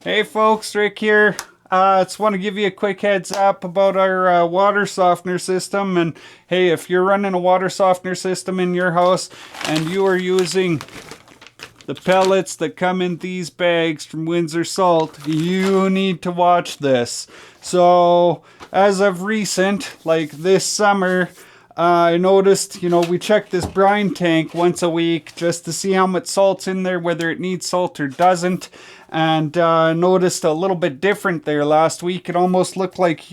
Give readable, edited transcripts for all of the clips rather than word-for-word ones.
Hey folks, Rick here. Just want to give you a quick heads up about our water softener system. And hey, if you're running a water softener system in your house and you are using the pellets that come in these bags from Windsor Salt, you need to watch this. So as of recent, like this summer, I noticed, we check this brine tank once a week just to see how much salt's in there, whether it needs salt or doesn't. And noticed a little bit different there last week. It almost looked like,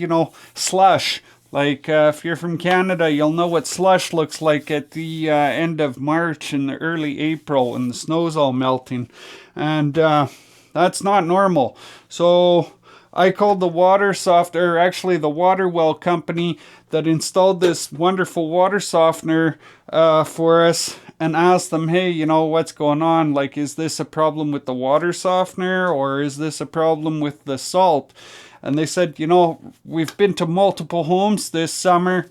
slush. Like if you're from Canada, you'll know what slush looks like at the end of March and early April when the snow's all melting. And that's not normal. So I called the water softener, actually the water well company that installed this wonderful water softener for us, and asked them, hey, what's going on? Like, is this a problem with the water softener or is this a problem with the salt? And they said, we've been to multiple homes this summer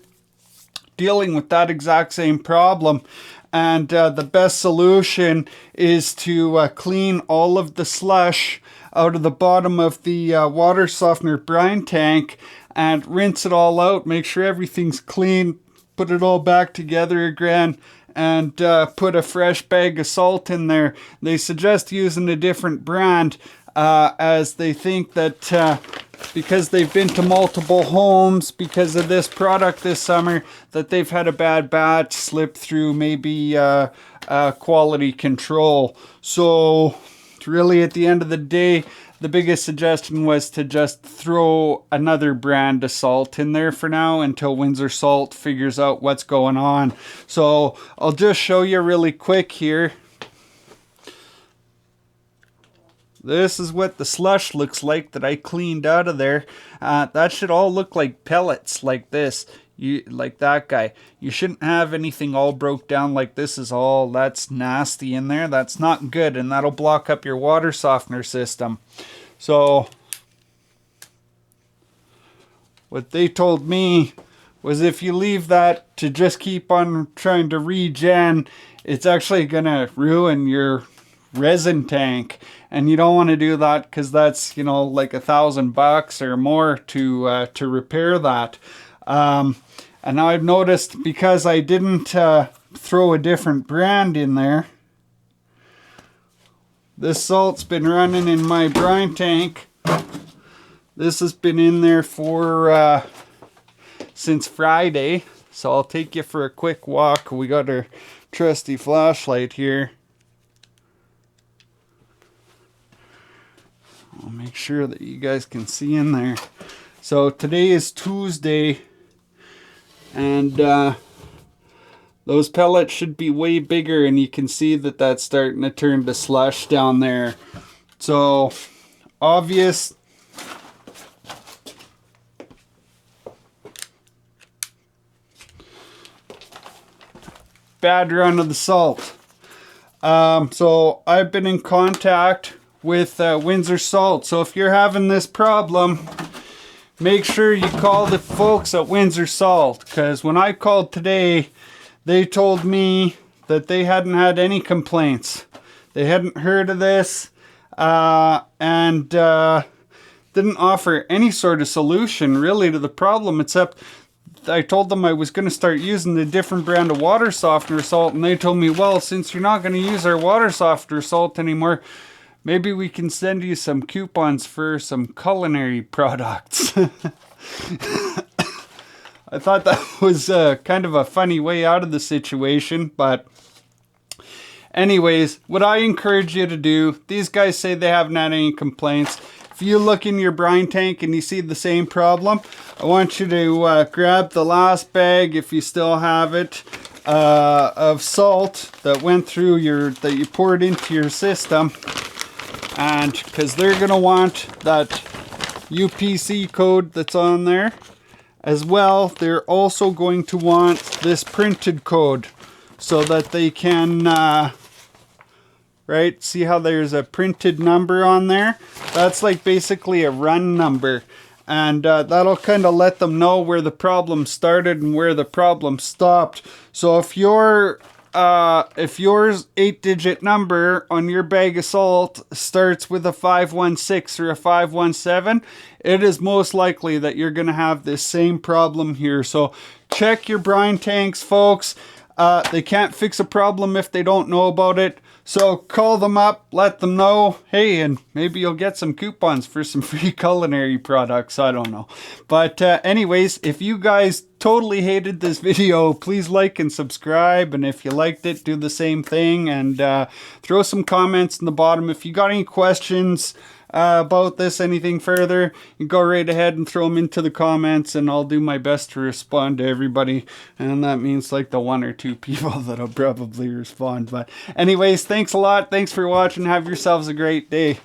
dealing with that exact same problem. And the best solution is to clean all of the slush out of the bottom of the water softener brine tank and rinse it all out. Make sure everything's clean. Put it all back together again and put a fresh bag of salt in there. They suggest using a different brand as they think that because they've been to multiple homes because of this product this summer, that they've had a bad batch slip through maybe quality control. So really at the end of the day, the biggest suggestion was to just throw another brand of salt in there for now until Windsor Salt figures out what's going on. So I'll just show you really quick here. This is what the slush looks like that I cleaned out of there. That should all look like pellets like this. Like that guy. You shouldn't have anything all broke down like this is all. That's nasty in there. That's not good, and that'll block up your water softener system. So what they told me was if you leave that to just keep on trying to regen, it's actually gonna ruin your resin tank, and you don't want to do that because that's like $1,000 or more to repair that. And now I've noticed, because I didn't throw a different brand in there, this salt's been running in my brine tank. This has been in there for since Friday. So I'll take you for a quick walk. We got our trusty flashlight here. I'll make sure that you guys can see in there. So today is Tuesday, and those pellets should be way bigger, and you can see that that's starting to turn to slush down there. So obvious. Bad run of the salt. So I've been in contact with Windsor Salt. So if you're having this problem, make sure you call the folks at Windsor Salt, because when I called today, they told me that they hadn't had any complaints. They hadn't heard of this and didn't offer any sort of solution really to the problem, except I told them I was going to start using a different brand of water softener salt, and they told me, well, since you're not going to use our water softener salt anymore, maybe we can send you some coupons for some culinary products. I thought that was kind of a funny way out of the situation, but anyways, what I encourage you to do, these guys say they haven't had any complaints. If you look in your brine tank and you see the same problem, I want you to grab the last bag, if you still have it, of salt that went through that you poured into your system. And because they're going to want that UPC code that's on there. As well, they're also going to want this printed code so that they can, right, see how there's a printed number on there? That's like basically a run number. And that'll kind of let them know where the problem started and where the problem stopped. So if you're if yours 8-digit number on your bag of salt starts with a 516 or a 517, it is most likely that you're going to have this same problem here. So check your brine tanks, folks. They can't fix a problem if they don't know about it. So call them up, let them know. Hey, and maybe you'll get some coupons for some free culinary products. I don't know. But anyways, if you guys totally hated this video, please like and subscribe. And if you liked it, do the same thing. And throw some comments in the bottom. If you got any questions about this, anything further, you go right ahead and throw them into the comments, and I'll do my best to respond to everybody. And that means like the 1 or 2 people that'll probably respond. But anyways, thanks a lot. Thanks for watching. Have yourselves a great day.